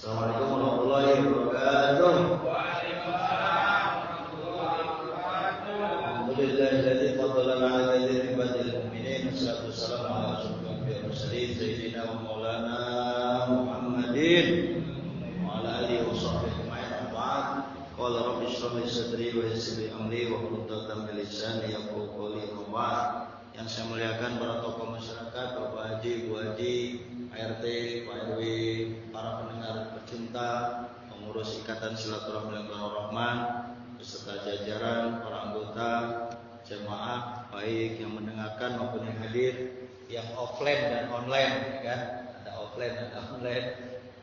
Assalamualaikum warahmatullahi wabarakatuh. Alhamdulillahilladzi faddalana 'ala katsirin min ibadil mu'minin. Wassalatu wassalamu ala asyrofil anbiya'i wal mursalin sayyidina wa maulana Muhammadin wa ala alihi wa sahbihi ajma'in. Ba'd. Qala rabbi shrah li sadri wa yassir li amri wa hlul 'uqdatam min lisani yafqahu qawli. Yang saya muliakan para tokoh masyarakat, Bapak Haji, Bu Haji, ART, Pak RW, para pendengar pecinta, pengurus Ikatan Silaturahmi Lembang Rahman, beserta jajaran, para anggota, jemaah baik yang mendengarkan maupun yang hadir, yang offline dan online, ya kan? Ada offline, ada online,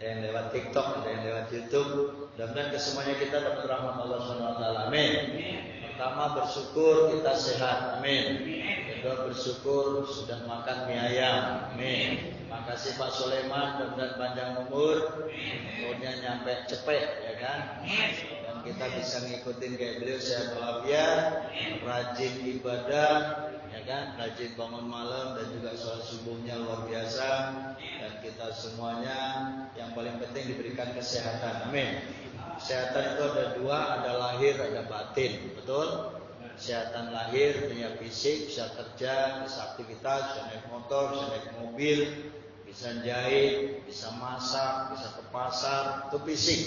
ada yang lewat TikTok, ada yang lewat YouTube. Mudah-mudahan kesemuanya kita dapat rahmat Allah SWT. Amin. Pertama, bersyukur kita sehat. Amin. Kedua, bersyukur sudah makan mie ayam. Amin. Makasih Pak Sulaiman, mudah-mudahan panjang umur, umurnya nyampe cepet, ya kan? Dan kita bisa ngikutin kayak beliau sehat walafiat, rajin ibadah, ya kan? Rajin bangun malam dan juga sholat subuhnya luar biasa. Dan kita semuanya yang paling penting diberikan kesehatan. Amin. Kesehatan itu ada dua, ada lahir, ada batin, betul? Kesehatan lahir, dunia fisik, bisa kerja, bisa aktivitas, bisa naik motor, bisa naik mobil, bisa jahit, bisa masak, bisa ke pasar, itu fisik.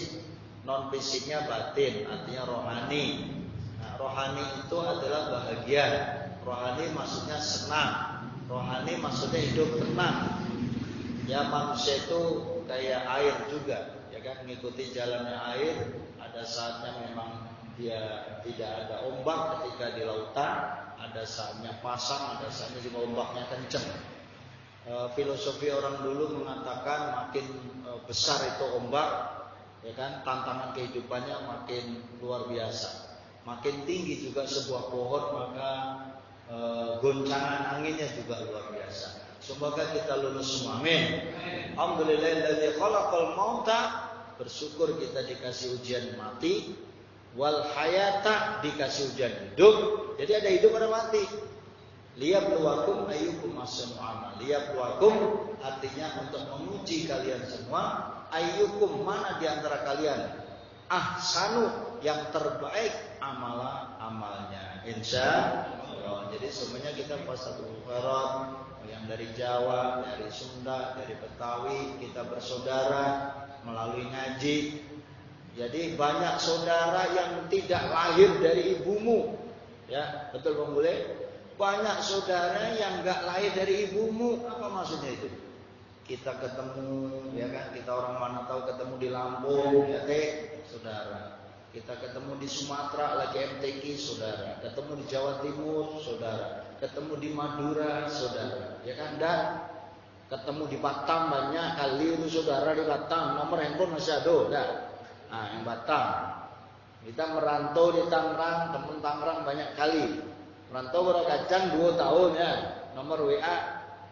Non fisiknya batin, artinya rohani. Nah, rohani itu adalah bahagia. Rohani maksudnya senang. Rohani maksudnya hidup tenang. Ya, manusia itu kayak air juga. Kan mengikuti jalannya air, ada saatnya memang dia tidak ada ombak ketika di lautan, ada saatnya pasang, ada saatnya juga ombaknya kencang. Filosofi orang dulu mengatakan makin besar itu ombak, ya kan, tantangan kehidupannya makin luar biasa. Makin tinggi juga sebuah pohon, maka goncangan anginnya juga luar biasa. Semoga kita lulus semua. Amin. Alhamdulillahilladzi khalaqal mauta. Bersyukur kita dikasih ujian mati, wal hayata dikasih ujian hidup. Jadi ada hidup ada mati. Liyabluwakum ayyukum ahsanu amala. Liyabluwakum artinya untuk menguji kalian semua. Ayyukum mana di antara kalian ahsanu yang terbaik amalnya. Insya Allah. Jadi semuanya kita pas satu Muharram, yang dari Jawa, dari Sunda, dari Betawi, kita bersaudara melalui ngaji. Jadi banyak saudara yang tidak lahir dari ibumu, ya betul Bang Bule. Banyak saudara yang enggak lahir dari ibumu. Apa maksudnya itu? Kita ketemu, ya kan? Kita orang mana tahu ketemu di Lampung, ya saudara. Kita ketemu di Sumatera lagi MTQ, saudara. Ketemu di Jawa Timur, saudara. Ketemu di Madura, saudara. Ya kan? Dan ketemu di Batam banyak kali itu saudara di Batam. Nomor handphone masih ada, dah. Nah, yang Batam. Kita merantau di Tangerang, teman Tangerang banyak kali. Merantau berapa kacang 2 tahun ya. Nomor WA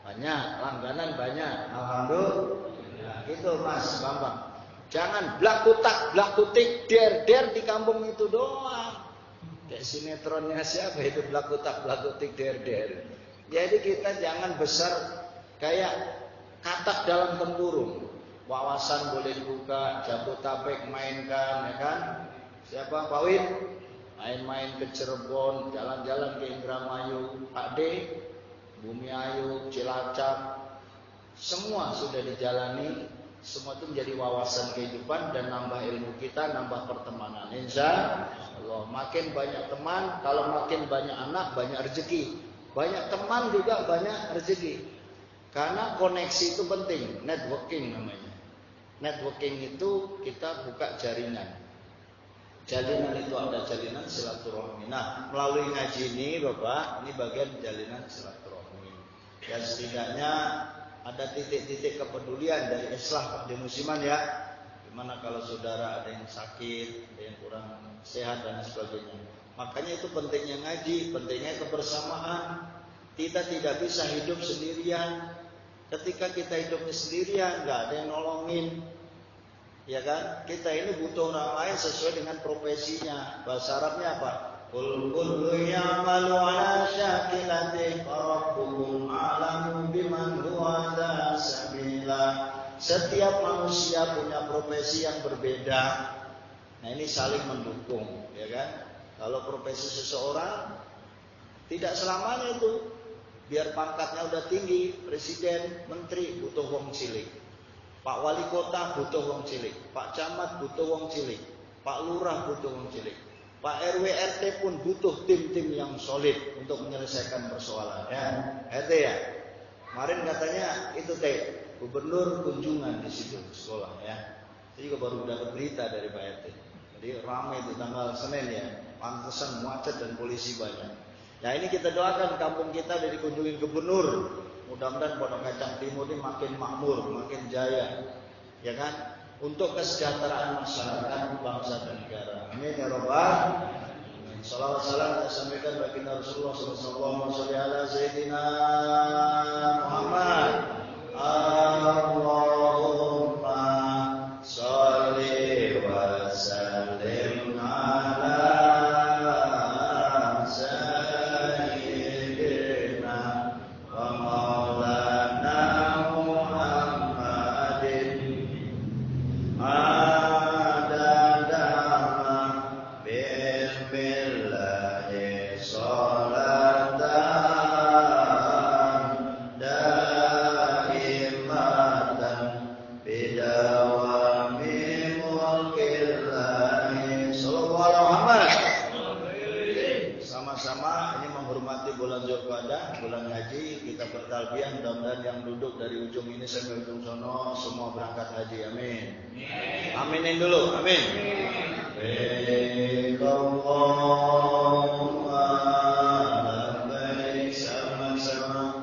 banyak, langganan banyak. Alhamdulillah. Gitu Mas Bambang. Jangan blak kutik, der di kampung itu doang. Kayak sinetronnya siapa itu blak kutik, der. Jadi kita jangan besar kayak katak dalam tempurung. Wawasan boleh dibuka, Jabodetabek mainkan, ya kan? Siapa? Pak Wid? Main-main ke Cirebon, jalan-jalan ke Indramayu, Pak D, Bumi Ayu, Cilacap. Semua sudah dijalani. Semua itu menjadi wawasan kehidupan dan nambah ilmu kita, nambah pertemanan. Insya Allah makin banyak teman, kalau makin banyak anak banyak rezeki. Banyak teman juga banyak rezeki. Karena koneksi itu penting, networking namanya. Networking itu kita buka jaringan. Jalinan itu ada jalinan silaturahmi. Nah, melalui ngaji ini Bapak, ini bagian jalinan silaturahmi. Ya setidaknya ada titik-titik kepedulian dari Islah di musiman ya. Gimana kalau saudara ada yang sakit, ada yang kurang sehat dan sebagainya. Makanya itu pentingnya ngaji, pentingnya kebersamaan. Kita tidak bisa hidup sendirian. Ketika kita hidupnya sendirian, nggak ada yang nolongin, ya kan? Kita ini butuh orang lain sesuai dengan profesinya. Bahasa Arabnya apa? Qul kullu ya'malu 'ala syakilatihi rabbukum a'lamu biman huwa ala sabila. setiap manusia punya profesi yang berbeda. Nah, ini saling mendukung, ya kan? Kalau profesi seseorang tidak selamanya itu biar pangkatnya udah tinggi, presiden, menteri butuh wong cilik. Pak wali kota butuh wong cilik, Pak camat butuh wong cilik, Pak lurah butuh wong cilik, Pak RW RT pun butuh tim-tim yang solid untuk menyelesaikan persoalan. Ya, RT ya. Kemarin katanya itu gubernur kunjungan di situ sekolah ya. Saya juga baru dapat berita dari Pak RT. Jadi ramai itu tanggal Senin ya, pantesan macet dan polisi banyak. Nah, ini kita doakan kampung kita dari kunjungin gubernur. Mudah-mudahan Pondok Kacang Timur ini makin makmur, makin jaya, ya kan? Untuk kesejahteraan masyarakat, bangsa dan negara. Amin ya rabbal alamin. Salawat salam kita sampaikan bagi Rasulullah sallallahu alaihi wasallam Muhammad. Allahumma sholli wa sallim ala bulan haji, kita bertalbiyah, mudah-mudahan yang duduk dari ujung ini sampai ujung sono semua berangkat haji. Amin. Aminin dulu. Amin. Sama-sama.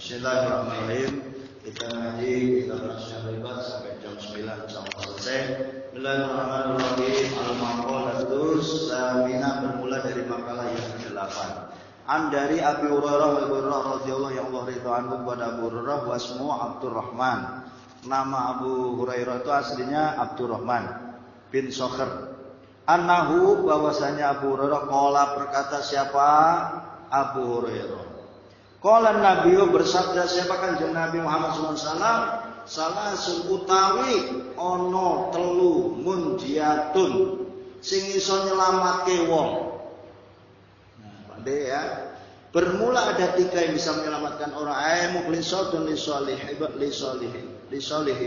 Bismillahirrahmanirrahim. Kita ngaji, kita berasnya lebar sampai jam 9 sama selesai. Bismillahirrahmanirrahim. Al-Maqalatus Samina bermula dari makalah yang ke-8. Dari Abi Hurairah radhiyallahu yang Allah ridha anhu kepada Abu Hurairah wasmu Abdurrahman. Nama Abu Hurairah itu aslinya Abdurrahman bin Sokher. Annahu bahwasanya Abu Hurairah qala berkata siapa? Abu Hurairah. Qala Nabi bersabda siapa Kanjeng Nabi Muhammad SAW salasun utawi ana telu munjiatun sing iso nyelamatke wong. Nah, Pakde ya. Bermula ada 3 yang bisa menyelamatkan orang. Mukhlisatun lisolihi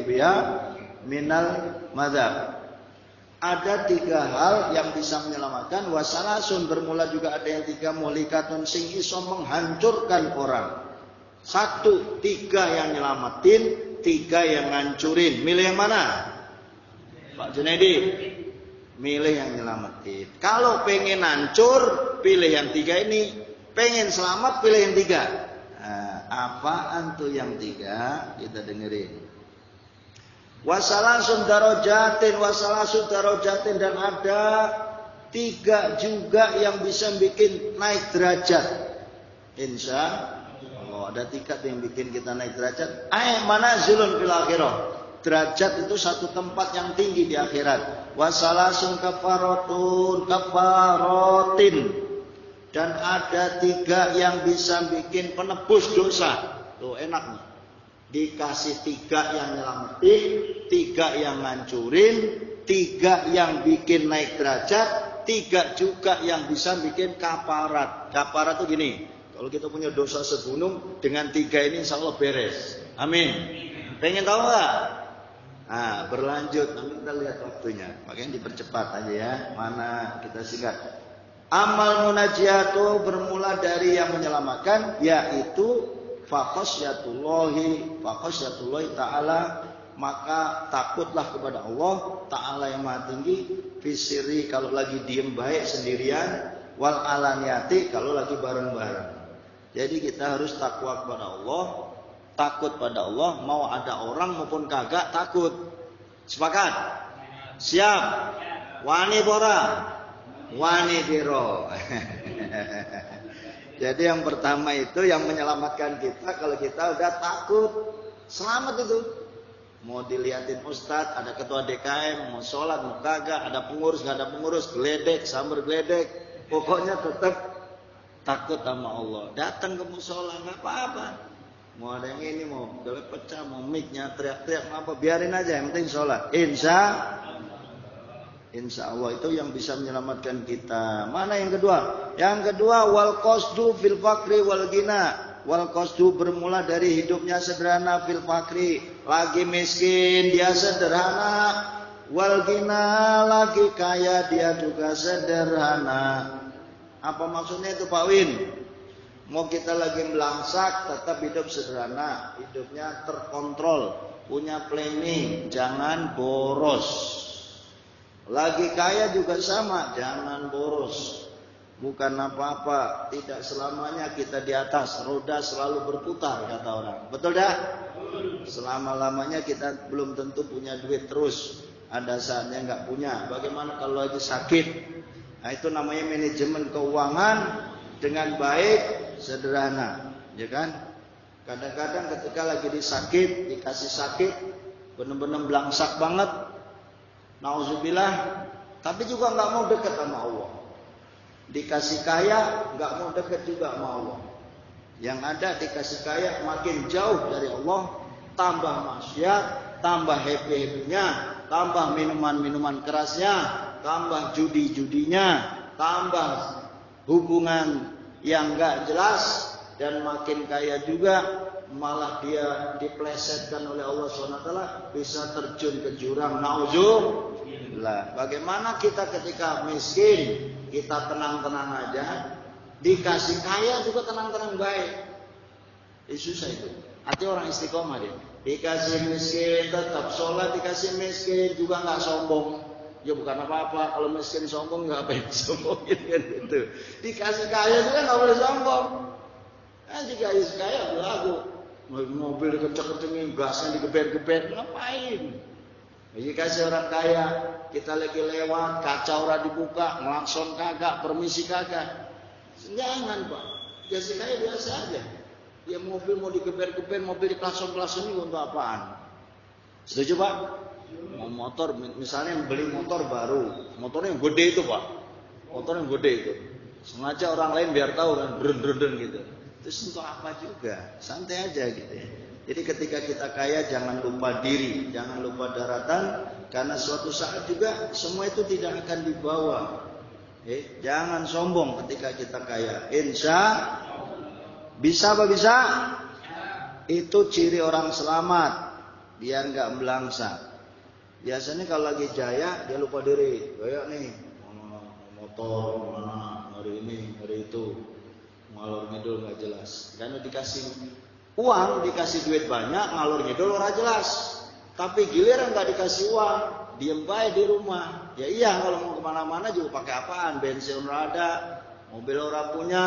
biya minal madzhab. Ada 3 hal yang bisa menyelamatkan. Wasalasun bermula juga ada yang 3 muhlikatun sing iso menghancurkan orang. 1, 3 yang nyelamatin, 3 yang ngancurin. Milih yang mana? Pak Junaidi. Milih yang nyelamatin. Kalau pengen hancur, pilih yang 3 ini. Pengen selamat, pilih yang 3. Nah, apaan tuh yang 3? Kita dengerin. Wasalasun darajatin dan ada 3 juga yang bisa bikin naik derajat. Insya Allah ada 3 yang bikin kita naik derajat. Manazilun fil akhirah. Derajat itu satu tempat yang tinggi di akhirat. Wasalasun kafarotin. Dan ada 3 yang bisa bikin penebus dosa. Tuh enak nih. Dikasih 3 yang nyelamatin, 3 yang ngancurin, 3 yang bikin naik derajat, 3 juga yang bisa bikin kaparat. Kaparat tuh gini. Kalau kita punya dosa segunung, dengan 3 ini insya Allah beres. Amin. Pengen tahu nggak? Nah, berlanjut. Nanti kita lihat waktunya. Makanya dipercepat aja ya. Mana kita singkat. Amal munajiyatu bermula dari yang menyelamatkan, yaitu faqasyatullahi ta'ala, maka takutlah kepada Allah Ta'ala yang maha tinggi, fisiri kalau lagi diem baik sendirian, wal alaniyati kalau lagi bareng-bareng. Jadi kita harus takwa kepada Allah, takut pada Allah, mau ada orang maupun kagak takut. Sepakat? Siap? Wani bora? Wani biro. Jadi yang pertama itu yang menyelamatkan kita kalau kita udah takut. Selamat itu. Mau diliatin ustadz, ada ketua DKM, mau sholat, mau kagak, ada pengurus, gak ada pengurus, geledek, sambar geledek. Pokoknya tetap takut sama Allah. Datang ke musola nggak apa-apa. Mau ada yang ini, mau gelap pecah, mau mic-nya teriak-teriak, apa biarin aja, yang penting sholat. Insya Allah itu yang bisa menyelamatkan kita. Mana yang kedua? Yang kedua wal qasdu fil fakri wal gina. Wal qasdu bermula dari hidupnya sederhana fil fakri. Lagi miskin dia sederhana. Wal gina lagi kaya dia juga sederhana. Apa maksudnya itu Pak Win? Mau kita lagi melangsak tetap hidup sederhana. Hidupnya terkontrol. Punya planning. Jangan boros. Lagi kaya juga sama, jangan boros. Bukan apa-apa, tidak selamanya kita di atas, roda selalu berputar kata orang. Betul dah? Selama-lamanya kita belum tentu punya duit terus. Ada saatnya nggak punya. Bagaimana kalau lagi sakit? Nah itu namanya manajemen keuangan dengan baik, sederhana, ya kan? Kadang-kadang ketika lagi disakit, dikasih sakit, benar-benar belangsak banget. Nauzubillah, tapi juga nggak mau dekat sama Allah. Dikasih kaya, nggak mau dekat juga sama Allah. Yang ada dikasih kaya makin jauh dari Allah, tambah maksiat, tambah happy-happynya, tambah minuman-minuman kerasnya, tambah judi-judinya, tambah hubungan yang nggak jelas, dan makin kaya juga. Malah dia diplesetkan oleh Allah SWT, bisa terjun ke jurang. Nauzubillah. Bagaimana kita ketika miskin, kita tenang-tenang aja, dikasih kaya juga tenang-tenang baik. Susah itu. Artinya orang istiqomah dia. Dikasih miskin tetap sholat, dikasih miskin juga nggak sombong. Ya bukan apa-apa, kalau miskin sombong nggak apa yang sombongin kan gitu. Dikasih kaya juga nggak boleh sombong. Nah, jika dikasih kaya berlagu. Mobil kenceng-kencengin, gasnya digeber-geber, ngapain? Jadi kasih orang kaya, kita lagi lewat, kaca orang dibuka, ngelakson kagak, permisi kagak. Jangan Pak, kasih kaya biasa aja. Ya mobil mau digeber-geber, mobil diklakson-klakson ini untuk apaan? Setuju Pak? Mau motor, misalnya beli motor baru, motornya yang gede itu Pak, motor yang gede itu, sengaja orang lain biar tahu kan, drun gitu. Terus untuk apa juga, santai aja gitu ya. Jadi ketika kita kaya jangan lupa diri, jangan lupa daratan, karena suatu saat juga semua itu tidak akan dibawa. Jangan sombong ketika kita kaya. Insya bisa apa bisa? Itu ciri orang selamat, biar nggak melangsa. Biasanya kalau lagi jaya dia lupa diri. Kayak nih motor mana hari ini hari itu ngalor ngidul nggak jelas. Karena dikasih uang, dikasih duit banyak, ngalor ngidul ora jelas. Tapi giliran nggak dikasih uang, diem baik di rumah. Ya iya, kalau mau kemana-mana juga pakai apaan? Bensin ora ada, mobil ora punya,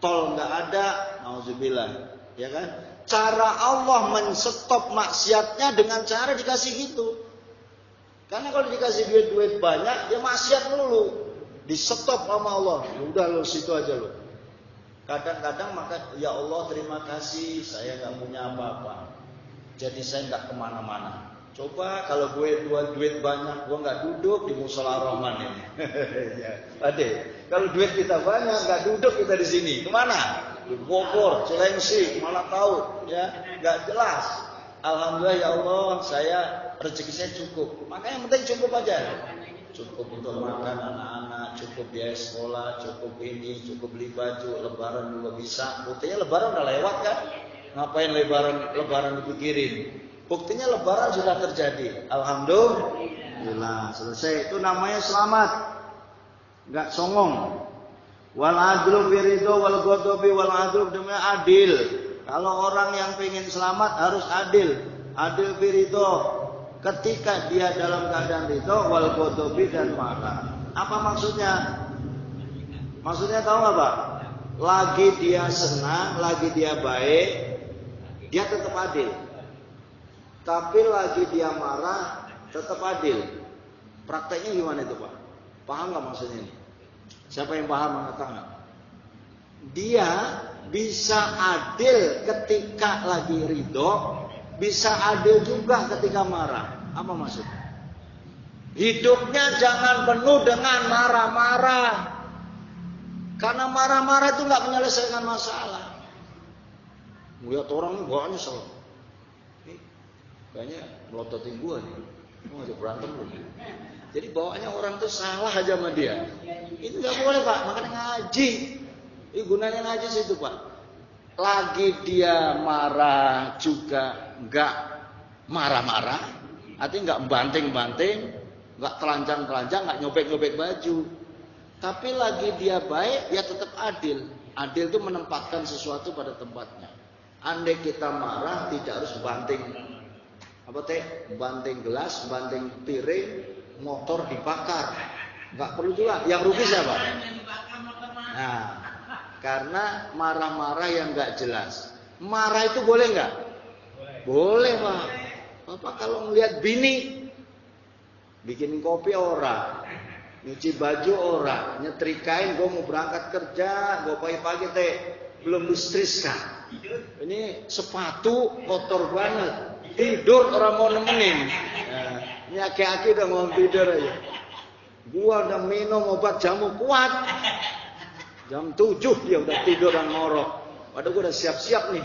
tol nggak ada, nauzubillah, ya kan? Cara Allah menstop maksiatnya dengan cara dikasih gitu. Karena kalau dikasih duit banyak, dia maksiat melulu. Di stop sama Allah. Udah lo situ aja lo. Kadang-kadang maka ya Allah terima kasih saya nggak punya apa-apa. Jadi saya nggak kemana-mana. Coba kalau gue duit banyak, gue nggak duduk di Mushola Rahman ini. Ya, Ade, kalau duit kita banyak nggak duduk kita di sini. Kemana? Di Bogor, Cilengsi, mana tahu? Ya, nggak jelas. Alhamdulillah ya Allah, saya rezeki saya cukup. Makanya yang penting cukup aja. Cukup untuk makan anak-anak, cukup biaya sekolah, cukup ini, cukup beli baju, lebaran juga bisa. Buktinya lebaran udah lewat kan? Ngapain lebaran dipikirin? Buktinya lebaran sudah terjadi. Alhamdulillah, selesai. Itu namanya selamat. Enggak songong. Wal adlu fi ridho wal ghadabi wal adlu demi adil. Kalau orang yang pengen selamat harus adil. Adil fi ridho. Ketika dia dalam keadaan ridho wal ghadabi dan marah. Apa maksudnya? Maksudnya tahu nggak Pak? Lagi dia senang, lagi dia baik, dia tetap adil. Tapi lagi dia marah, tetap adil. Prakteknya gimana itu Pak? Paham nggak maksudnya ini? Siapa yang paham angkat tangan? Dia bisa adil ketika lagi ridho, bisa adil juga ketika marah. Apa maksudnya? Hidupnya jangan penuh dengan marah-marah. Karena marah-marah itu nggak menyelesaikan masalah. Melihat orang ini bawaannya salah. Kayaknya melototin gua nih. Mau ngajak berantem lu. Jadi bawaannya orang tuh salah aja sama dia. Itu nggak boleh Pak. Makanya ngaji. Ini gunanya ngaji situ Pak. Lagi dia marah juga nggak marah-marah. Artinya nggak banting-banting, nggak telanjang-telanjang, nggak nyobek-nyobek baju. Tapi lagi dia baik, dia tetap adil. Adil itu menempatkan sesuatu pada tempatnya. Andai kita marah, tidak harus banting. Apa teh? Banting gelas, banting piring, motor dibakar. Nggak perlu juga. Yang rugi siapa? Nah, karena marah-marah yang nggak jelas. Marah itu boleh nggak? Boleh Pak. Bapak kalau melihat bini, bikin kopi ora, nyuci baju ora, nyetrikain, gue mau berangkat kerja, gue pagi-pagi teh belum lustriskan. Ini sepatu kotor banget. Tidur orang mau nemenin. Nah, ini aki-aki udah mau tidur aja. Gua udah minum obat jamu kuat. Jam 7 dia udah tidur dan ngorok. Padahal gua udah siap-siap nih.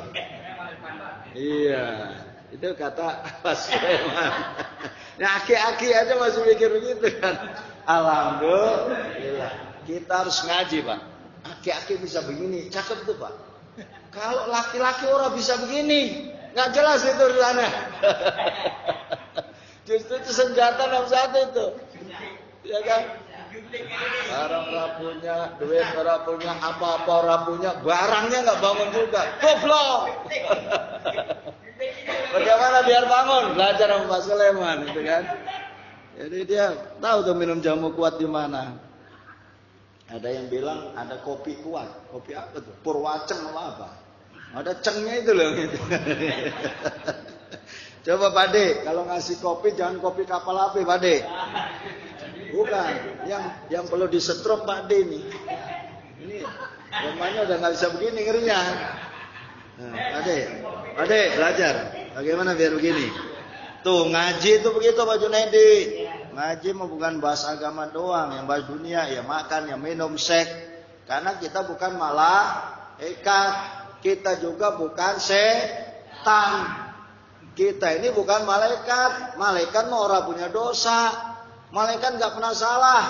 Iya, itu kata Pak Sulaiman. Nah, aki-aki aja masih mikir begitu kan. Alhamdulillah. Kita harus ngaji Pak. Aki-aki bisa begini, cakep tuh Pak. Kalau laki-laki orang bisa begini, nggak jelas itu di sana. Justru itu senjata nomor satu itu, ya kan? Orang punya duit, orang punya apa-apa, orang punya barangnya nggak bangun juga, goblok. Bagaimana biar bangun? Belajar sama Pak Sulaiman, itu kan? Jadi dia tahu tuh minum jamu kuat di mana. Ada yang bilang ada kopi kuat, kopi apa tuh? Purwaceng apa? Ada cengnya itu loh gitu. Coba Pak De, kalau ngasih kopi jangan kopi kapal api Pak De. Bukan, yang perlu disetrum Pak De nih. Ini rumahnya udah nggak bisa begini ngerinya. Nah, Pak De belajar bagaimana biar begini. Tuh ngaji itu begitu Pak Junaidi. Ngaji mah bukan bahas agama doang, yang bahas dunia, ya makan, ya minum, seks. Karena kita bukan malaikat, kita juga bukan setan. Kita ini bukan malaikat. Malaikat mah orang punya dosa. Malaikat nggak pernah salah.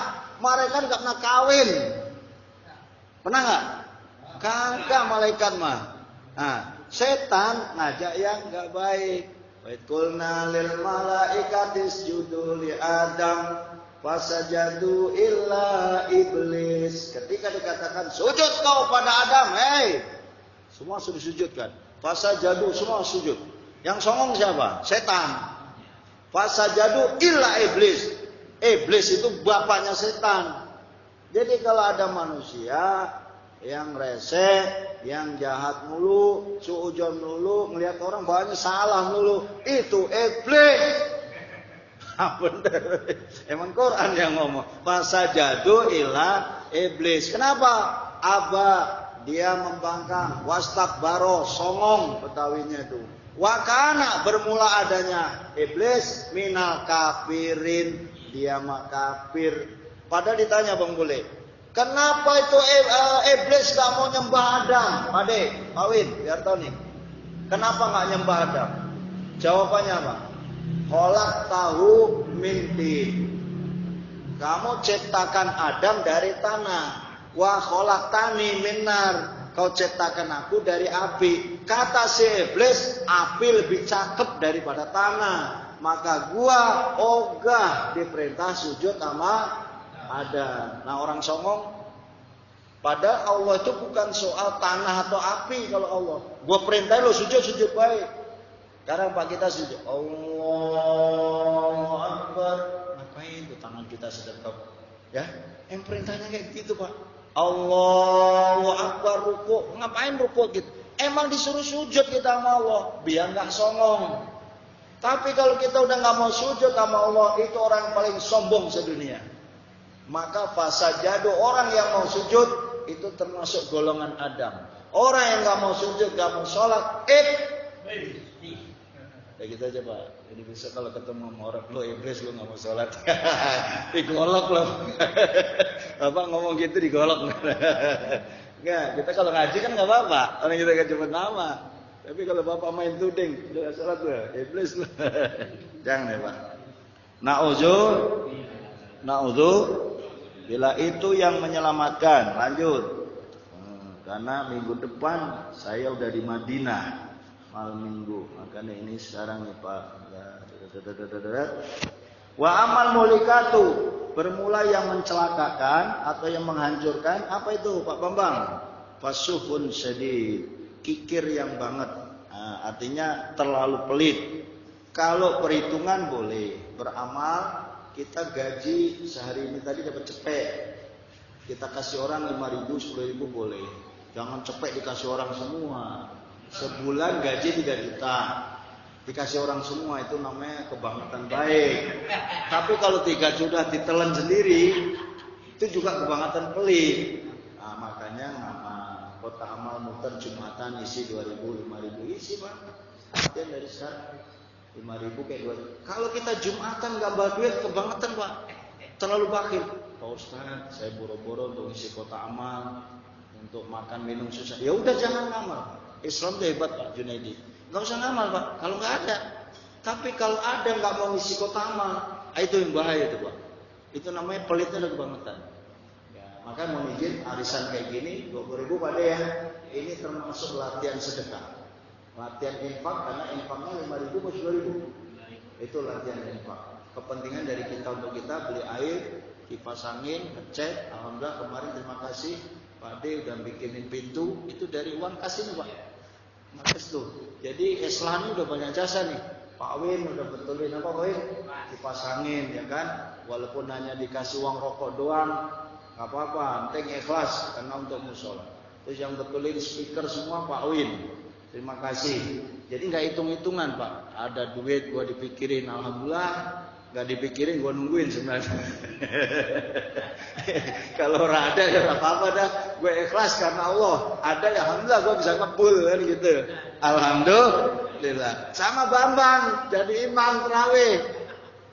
Malaikat nggak pernah kawin. Pernah nggak? Kagak malaikat mah. Nah, setan ngajak yang nggak baik. Wa qulna lil malaikati isjudu li Adam fasajadu illa iblis. Ketika dikatakan sujud kau pada Adam, semua sudah sujud kan? Fasajadu, semua sujud. Yang songong siapa? Setan. Fasajadu illa iblis. Iblis itu bapaknya setan. Jadi kalau ada manusia yang rese, yang jahat mulu, suujon mulu, ngelihat orang banyak salah mulu, itu iblis. Bener. Emang Quran yang ngomong. Fasajadu ila iblis. Kenapa? Aba, dia membangkang, wastakbaro, songong Betawinya itu. Wakana, bermula adanya iblis minal kafirin, dia mah kafir. Padahal ditanya Bang Bule, kenapa itu iblis gak mau nyembah Adam? Pade, Pak Win, biar tahu nih. Kenapa gak nyembah Adam? Jawabannya apa? Kholak tahu minti. Kamu ciptakan Adam dari tanah. Wa kholak tani minar. Kau ciptakan aku dari api. Kata si iblis, api lebih cakep daripada tanah. Maka gua ogah diperintah sujud sama Adam. Nah orang songong, padahal Allah itu bukan soal tanah atau api. Kalau Allah, gua perintah lo sujud baik. Sekarang Pak kita sujud, Allahu Akbar. Ngapain tuh tangan kita sedekap? Ya, yang perintahnya kayak gitu Pak. Allahu Akbar, ruku. Ngapain ruku gitu? Emang disuruh sujud kita sama Allah, biar nggak songong. Tapi kalau kita udah nggak mau sujud sama Allah, itu orang yang paling sombong sedunia. Maka fasajadu, orang yang mau sujud itu termasuk golongan Adam. Orang yang nggak mau sujud, nggak mau sholat, ya gitu aja Pak. Jadi bisa kalau ketemu sama orang, lo iblis lo nggak mau sholat, digolok lo. Bapak ngomong gitu digolok. Nggak, kita kalau ngaji kan nggak apa-apa, orang kita kan cuma nama. Tapi kalau bapak main tuding, udah nggak sholat lo, iblis lo. Jangan ya Pak. Na'udzu bila itu yang menyelamatkan. Lanjut. Karena minggu depan saya udah di Madinah malam minggu. Makanya ini sekarang nih Pak. Wa amal mulikatu, bermula yang mencelakakan atau yang menghancurkan. Apa itu Pak Bambang? Fasufun syadid, kikir yang banget. Nah, artinya terlalu pelit. Kalau perhitungan boleh, beramal kita gaji sehari ini tadi dapat cepek, kita kasih orang 5.000, 10.000 boleh. Jangan cepek dikasih orang semua. Sebulan gaji 3 juta, dikasih orang semua, itu namanya kebangetan baik. Tapi kalau 3 juta ditelan sendiri, itu juga kebangetan pelit. Nah, makanya nama kota amal muter Jumatan isi 2.000, 5.000 isi Pak. Latihan dari sekarang 5.000 kayak 2.000. Kalau kita Jumatan gambar duit kebangetan Pak, terlalu bakhil. Pak Ustaz, saya boro-boro untuk isi kota amal, untuk makan minum susah. Ya udah jangan ngamal. Islam itu hebat Pak Junaidi. Nggak usah ngamal Pak, kalau nggak ada. Tapi kalau ada nggak mau ngisi kota amal, itu yang bahaya itu Pak. Itu namanya pelitnya udah kebangetan. Ya, maka mau izin arisan kayak gini 20.000 pada ya. Ini termasuk latihan sedekah. Latihan infak, karena infaknya 5.000 plus 2.000. Itu latihan infak. Kepentingan dari kita untuk kita beli air, kipas angin, ngecek. Alhamdulillah kemarin terima kasih Pak D udah bikinin pintu, itu dari uang kasih nih Pak. Makasih tuh. Jadi Islam udah banyak jasa nih. Pak Win udah betulin apa Pak Win? Kipas angin ya kan. Walaupun hanya dikasih uang rokok doang, nggak apa-apa. Penting ikhlas karena untuk musola. Terus yang betulin speaker semua Pak Win. Terima kasih. Jadi nggak hitung-hitungan Pak. Ada duit gua dipikirin, alhamdulillah. Nggak dipikirin, gua nungguin sebenarnya. Kalau ada ya apa-apa dah. Gue ikhlas karena Allah. Ada ya alhamdulillah gua bisa kebul kan gitu. Alhamdulillah. Alhamdulillah. Sama Bambang jadi imam tarawih.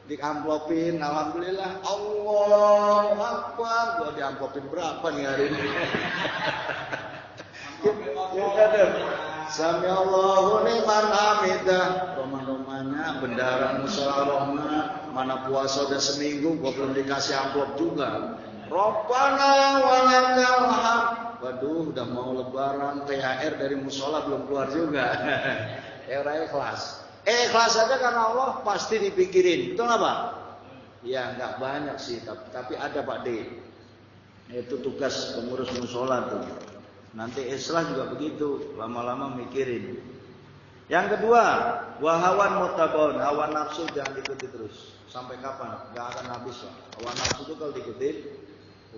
Diamplopin, alhamdulillah. Allahu Akbar. Gua diamplopin berapa nih hari ini? Kita deh. Sami Allahu liman hamidah. Roman-romannya bendara musala rahmat. Mana puasa udah seminggu, gua belum dikasih amplop juga. Rabbana walakal hamd. Waduh, udah mau lebaran, THR dari musola belum keluar juga. Orang ikhlas. Ikhlas aja karena Allah pasti dipikirin. Betul nggak Pak? Ya nggak banyak sih, tapi ada Pak D. Itu tugas pengurus musola tuh. Nanti islah juga begitu, lama-lama mikirin. Yang kedua, wahawan mutabon, hawa nafsu jangan diikuti terus. Sampai kapan? Nggak akan habis Pak. Hawa nafsu itu kalau diikutin,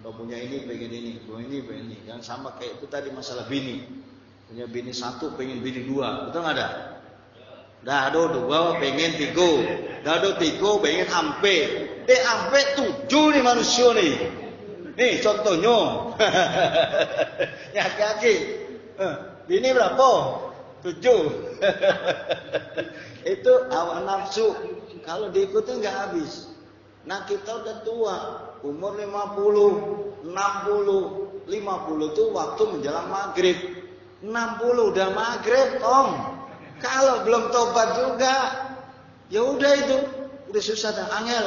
udah punya ini, pengen ini, punya ini, pengen ini. Jangan sama kayak itu tadi masalah bini. Punya bini satu, pengen bini dua. Betul nggak ada? Dado dua pengen tiga, dado tiga pengen ampe, ampe 7 nih manusia nih. Nih contohnya, ya kaki, ini berapa? 7. Itu hawa nafsu, kalau diikuti nggak habis. Nah kita udah tua, umur 50, 60, 50 tuh waktu menjelang maghrib. 60 udah maghrib, Om. Kalau belum tobat juga, ya udah itu, udah susah dah, angel.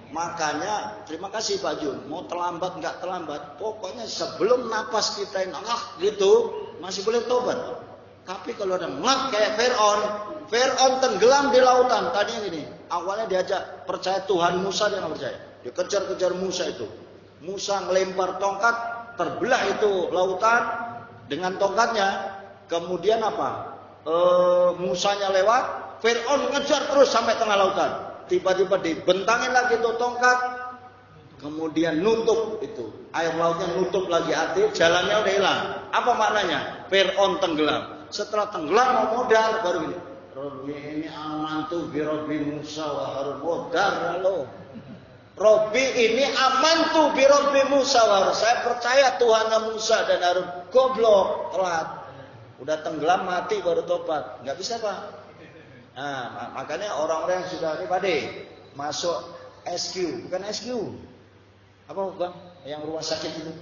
Makanya terima kasih Pak Jun, mau terlambat nggak terlambat, pokoknya sebelum napas kita yang gitu masih boleh tobat. Tapi kalau ada kayak Fir'aun tenggelam di lautan. Tadinya gini, awalnya diajak percaya Tuhan Musa, dia nggak percaya, dia kejar Musa itu. Musa ngelempar tongkat, terbelah itu lautan dengan tongkatnya. Kemudian apa? Musanya lewat, Fir'aun ngejar terus sampai tengah lautan. Tiba-tiba dibentangin lagi itu tongkat, kemudian nutup itu. Air lautnya nutup lagi, arti jalannya udah hilang. Apa maknanya? Fir'aun tenggelam. Setelah tenggelam mau modal, baru gini. Robbi ini amantu bi Robbi Musa wa Harun. Modal lo. Robbi ini amantu bi Robbi Musa wa Harun. Saya percaya Tuhannya Musa dan Harun. Goblok, telat. Udah tenggelam mati baru tobat. Nggak bisa Pak. Nah, makanya orang-orang yang sudah ini Pak D, masuk SQ, bukan SQ. Apa Bang? Yang rumah sakit itu?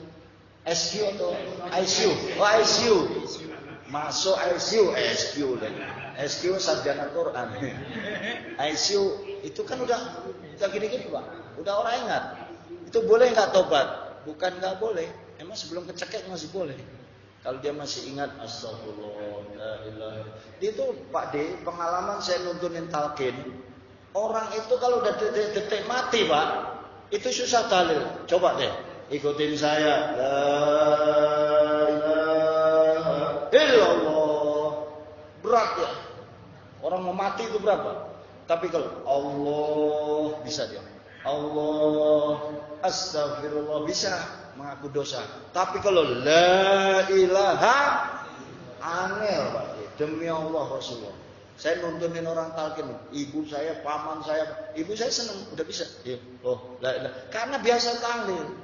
SQ atau ICU? Oh ICU. Masuk ICU, SQ deh. SQ sarjana Quran. ICU itu kan udah gini-gini Pak. Udah orang ingat. Itu boleh nggak tobat? Bukan nggak boleh. Emang sebelum kecekek masih boleh. Kalau dia masih ingat, astagfirullah, la ilaha. Itu Pak D, pengalaman saya nuntunin talqin. Orang itu kalau udah detik mati Pak, itu susah tahlil. Coba deh, ikutin saya. La ilaha illallah. Berat ya. Orang mau mati itu berapa? Tapi kalau Allah bisa dia. Allah, astagfirullah bisa. Mengaku dosa. Tapi kalau la ilaha, angel Pak, demi Allah Rasulullah. Saya nuntunin orang talqin, ibu saya, paman saya, ibu saya senang, udah bisa. Oh, la ilaha. Karena biasa tahlil.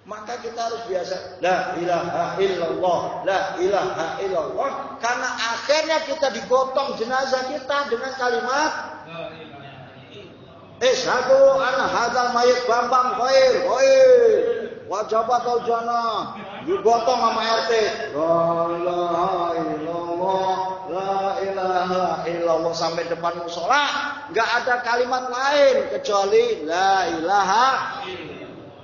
Maka kita harus biasa la ilaha illallah, la ilaha illallah. Karena akhirnya kita digotong jenazah kita dengan kalimat Satu anak hadal mayit Bambang khair. Wajabat atau jana digotong sama RT. La ilaha illallah sampai depan musola, nggak ada kalimat lain kecuali la ilaha.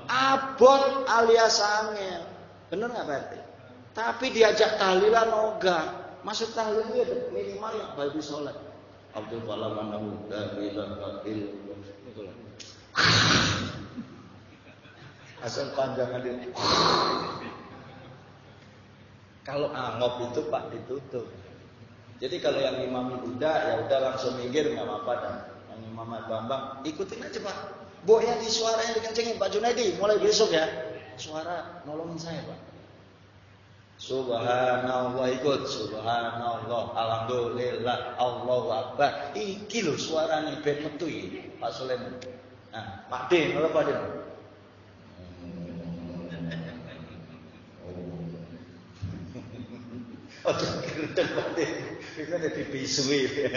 Abot alias angel, bener nggak Pak RT? Tapi diajak tahlilan ogah. Masuk tahlil itu minimal yang bagi sholat. Abdul Falah manahu la ilaha illallah. Asal panjang aja. Kalau angop itu Pak ditutup. Jadi kalau yang imam udah ya udah langsung minggir nggak apa-apa dah. Yang imam Bambang ikutin aja Pak. Boya di suara yang dikencengin Pak Junaidi mulai besok ya. Suara nolongin saya Pak. Subhanallah ikut. Subhanallah. Alhamdulillah. Allahu Akbar. Iki lho suaranya ben metu iki Pak Sulaiman. Nah, Pak D, kalau Pak D. Ojo gendeng berarti. Iku nek dipisui.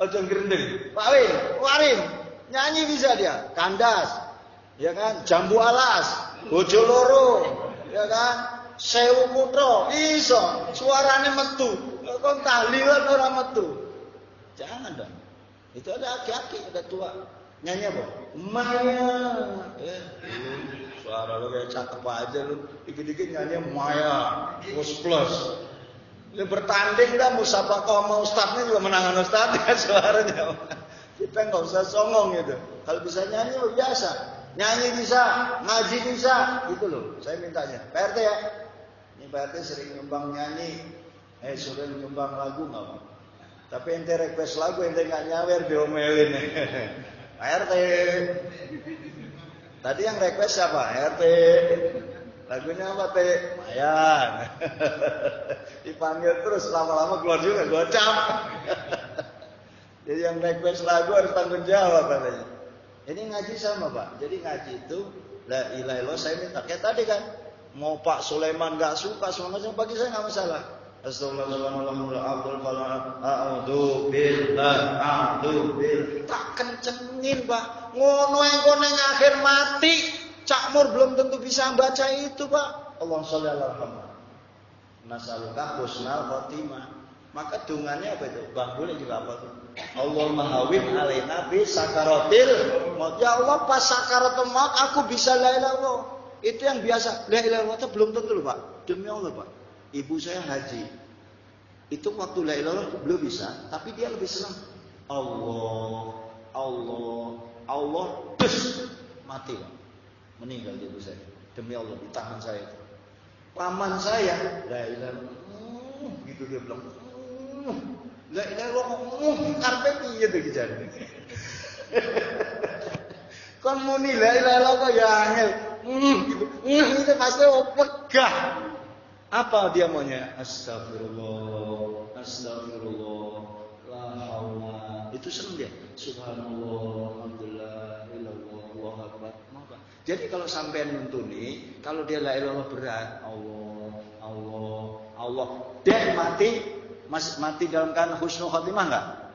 Ojo gendeng. Pak Win, Warim, nyanyi bisa dia. Kandas. Ya kan? Jambu alas, bojo loro, ya kan? Sewu putra, iso. Suarane metu. Kok tahlilan ora metu. Jangan dong. Itu ada aki-aki, ada tua. Nyanyi apa? Maya. Suara lu kayak cakep aja lu. Dikit-dikit nyanyi Maya. Plus. Lu bertanding dah musabaqah sama ustadznya juga menangan ustadz kan suaranya. Kita nggak usah songong gitu. Kalau bisa nyanyi biasa. Nyanyi bisa, ngaji bisa, gitu loh. Saya mintanya. Pak RT ya. Ini Pak RT sering nyumbang nyanyi. Sering nyumbang lagu nggak mau. Tapi ente request lagu ente nggak nyawer diomelin. Pak RT. Tadi yang request siapa? RT. Lagunya apa teh? Mayan. Dipanggil terus lama-lama keluar juga gocap. Jadi yang request lagu harus tanggung jawab katanya. Ini ngaji sama Pak. Jadi ngaji itu la ilaha illallah saya minta kayak tadi kan. Mau Pak Sulaiman nggak suka semuanya bagi saya nggak masalah. Tak kencengin Pak. Ngono yang koneng akhir mati. Cakmur belum tentu bisa baca itu Pak. Allah sholli ala Muhammad. Nasaluka husnal khotimah. Maka dungannya apa itu? Bang boleh juga apa tuh? Allahumma hawin alaina bi sakaratil maut. Ya Allah pas sakaratul maut aku bisa la ilaha illallah. Itu yang biasa. La ilaha illallah itu belum tentu loh Pak. Demi Allah Pak. Ibu saya haji. Itu waktu la ilaha illallah belum bisa, tapi dia lebih senang. Allah, terus mati Pak. Meninggal ibu saya. Demi Allah di tangan saya. Paman saya la ilaha illallah. Gitu dia bilang. La ilaha illallah. Karpe piye tuh kijar. Kon muni la ilaha illallah ya angel. Gitu. Itu pasti pegah. Apa dia maunya? Astagfirullah, astagfirullah, la haula. Itu senang dia. Subhanallah, alhamdulillah, illallah, Allahu akbar. Jadi kalau sampean nuntuni, kalau dia la ilaha illallah berat, Allah. Dan mati dalam keadaan husnul khotimah enggak?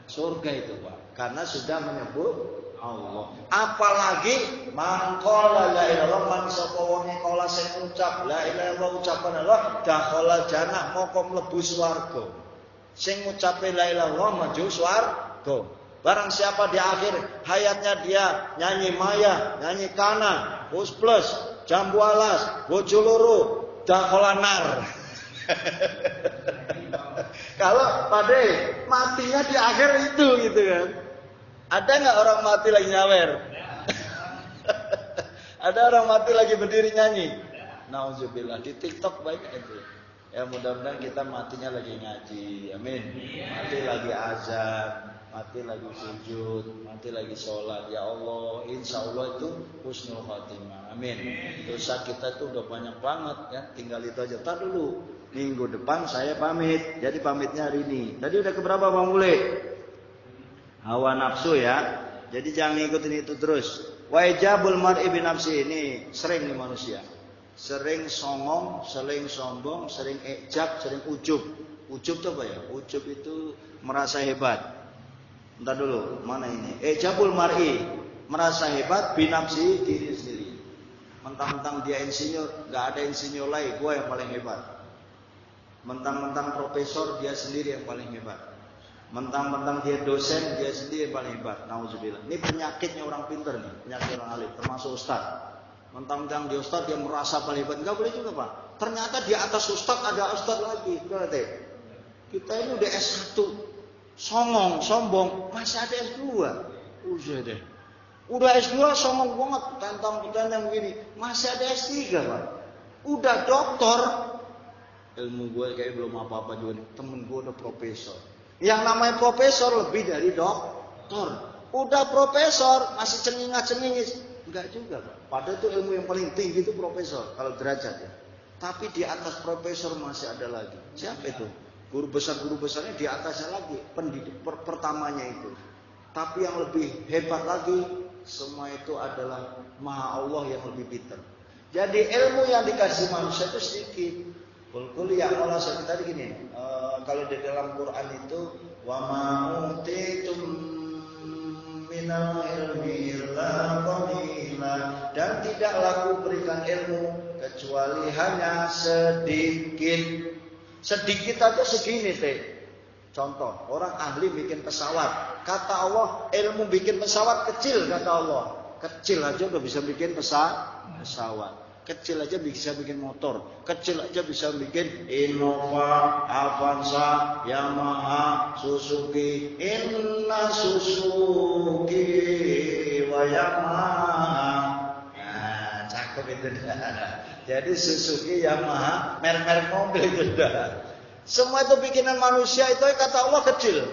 Surga itu, Pak. Karena sudah menyebut Allah. Apalagi mangkola la ilaha illallah man sapa wong kala sing ngucap la ilaha illallah ucapan Allah dakhala jannah moko mlebu swarga. Sing ngucape la ilaha illallah maju swarga. Barang siapa di akhir hayatnya dia nyanyi maya, nyanyi kana, plus, jambu alas, bojo loro, dakhala nar. Kalau pada matinya di akhir itu gitu kan. Ada nggak orang mati lagi nyawer? Ada orang mati lagi berdiri nyanyi? Nauzubillah, di TikTok banyak itu. Ya mudah-mudahan kita matinya lagi ngaji, amin. Mati lagi azan, mati lagi sujud, mati lagi sholat. Ya Allah, insya Allah itu husnul khotimah, amin. Dosa kita itu udah banyak banget ya, tinggal itu aja. Tar dulu, minggu depan saya pamit. Jadi pamitnya hari ini. Tadi udah keberapa Bang Mule? Hawa nafsu ya. Jadi jangan ngikutin itu terus. Wajabul mar'i bi nafsi, ini sering nih manusia. Sering songong, sering sombong, sering ijab, sering ujub. Ujub itu apa ya? Ujub itu merasa hebat. Entar dulu, mana ini? Ijabul mar'i, merasa hebat bi nafsi, diri sendiri. Mentang-mentang dia insinyur, enggak ada insinyur lain, gua yang paling hebat. Mentang-mentang profesor, dia sendiri yang paling hebat. Mentang-mentang dia dosen, dia sendiri yang paling hebat. Nauzubillah. Ini penyakitnya orang pintar nih, penyakit orang alim, termasuk ustaz. Mentang-mentang dia ustaz, dia merasa paling hebat. Enggak boleh juga Pak. Ternyata di atas ustaz ada ustaz lagi. Berarti kita ini udah S1, songong, sombong, masih ada S2. Udah deh. Udah S2 songong banget, tentang begini, masih ada S3 Pak. Udah doktor, ilmu gue kayak belum apa-apa juga. Temen gue udah profesor. Yang namanya profesor lebih dari doktor. Udah profesor masih cengingat-cengingis. Enggak juga Pak. Padahal itu ilmu yang paling tinggi itu profesor kalau derajat ya. Tapi di atas profesor masih ada lagi. Siapa itu? Guru besarnya di atasnya lagi. Pendidik pertamanya itu. Tapi yang lebih hebat lagi, semua itu adalah Maha Allah yang lebih pintar. Jadi ilmu yang dikasih manusia itu sedikit. Kuliah malah saya tadi gini, kalau di dalam Quran itu wa ma utitum minal ilmi illa qalila, dan tidaklah aku berikan ilmu kecuali hanya sedikit. Sedikit aja segini teh. Contoh, orang ahli bikin pesawat, kata Allah ilmu bikin pesawat kecil, kata Allah. Kecil aja udah bisa bikin pesawat. Kecil aja bisa bikin motor, kecil aja bisa bikin Innova, Avanza, Yamaha, Suzuki, Inna Suzuki wa Yamaha. Nah, cakep itu dah. Jadi Suzuki, Yamaha, merek-merek mobil itu dah. Semua itu bikinan manusia itu kata Allah kecil.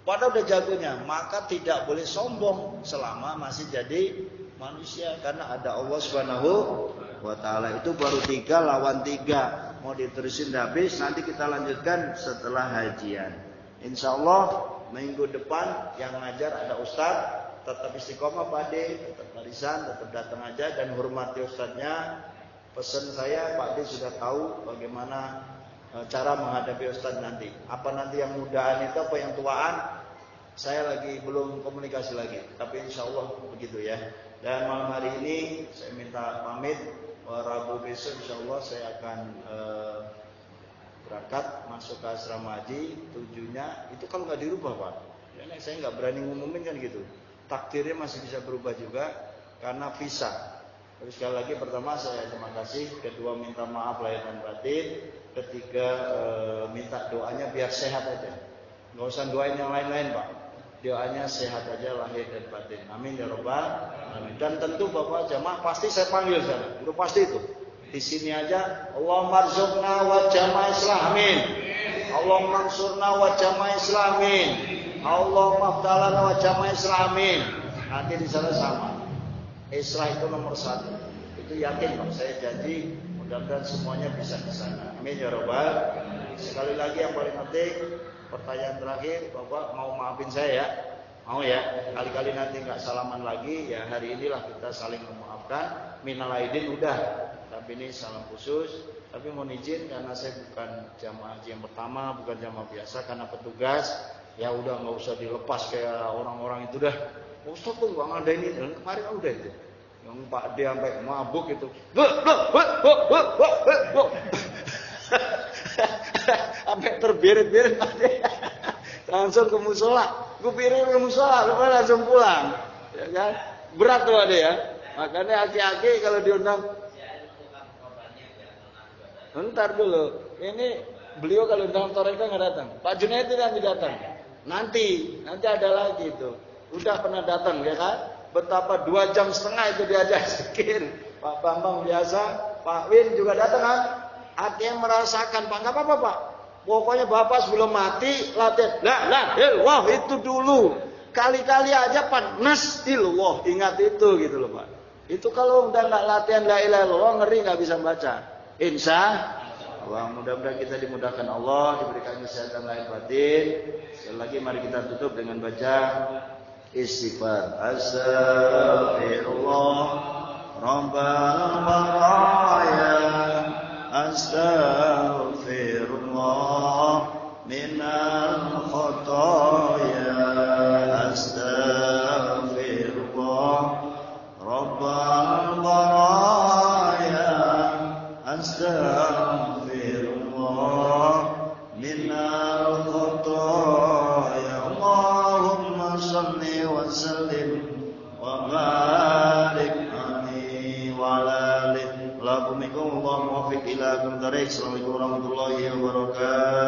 Padahal udah jagonya, maka tidak boleh sombong selama masih jadi manusia, karena ada Allah Subhanahu wa taala. Itu baru 3 lawan 3. Mau diterusin habis, nanti kita lanjutkan setelah hajian. Insyaallah minggu depan yang ngajar ada ustaz. Tetap istiqomah Pak De, tetap barisan, tetap datang aja dan hormati ustaznya. Pesan saya, Pak De sudah tahu bagaimana cara menghadapi ustaz nanti. Apa nanti yang mudaan itu apa yang tuaan? Saya lagi belum komunikasi lagi, tapi insyaallah begitu ya. Dan malam hari ini saya minta pamit. Rabu besok insyaallah saya akan berangkat masuk ke asrama haji. Tujuannya itu kalau nggak dirubah Pak, karena saya nggak berani ngumumin kan gitu. Takdirnya masih bisa berubah juga karena visa. Terus sekali lagi, pertama saya terima kasih, kedua minta maaf lahir dan batin, ketiga minta doanya biar sehat aja. Nggak usah doain yang lain-lain Pak. Doanya sehat aja lahir dan batin. Amin ya robbal alamin. Dan tentu Bapak jamaah pasti saya panggil sana. Udah pasti itu. Di sini aja Allahumma rzuqna wa jamaah islamin. Allahumma ansurna wa jamaah islamin. Allahumma aftalana wa jamaah islamin. Nanti di sana sama. Islah itu nomor 1. Itu yakin Pak. Saya janji mudah-mudahan semuanya bisa ke sana. Amin ya robbal. Sekali lagi yang paling penting, pertanyaan terakhir, Bapak mau maafin saya ya? Mau ya? Kali-kali nanti nggak salaman lagi, ya hari inilah kita saling memaafkan. Minal aidin udah, tapi ini salam khusus. Tapi mohon izin karena saya bukan jamaah haji yang pertama, bukan jamaah biasa, karena petugas. Ya udah nggak usah dilepas kayak orang-orang itu dah. Ustaz tuh nggak ngadain ini, dan kemarin udah itu. Yang Pak D sampai mabuk itu. Sampai terbirit-birit langsung ke musola. Gue piring ke musola, langsung pulang. Ya kan? Berat tuh ada ya. Makanya aki-aki kalau diundang, ntar dulu. Ini beliau kalau undang Toreka nggak datang. Pak Junaidi nanti datang. Nanti ada lagi itu. Udah pernah datang ya kan? Betapa 2,5 jam itu diajakin. Pak Bambang biasa, Pak Win juga datang kan? Artinya merasakan Pak, nggak apa-apa Pak. Pokoknya Bapak sebelum mati latihan. La ilallah itu dulu. Kali-kali aja panas ilallah. Ingat itu gitu loh Pak. Itu kalau udah nggak latihan la ilaha illallah ngeri nggak bisa baca. Insya Allah mudah-mudahan kita dimudahkan Allah, diberikan kesehatan lahir batin. Sekali lagi mari kita tutup dengan baca istighfar. Astaghfirullah Rabbal baraya. Astaghfirullah minal khotoya. Astaghfirullah Rabbal baraya. Astaghfirullah minal khotoya. Allahumma salli wa sallim wa barik alaihi wa ala alihi. Assalamualaikum warahmatullahi wabarakatuh.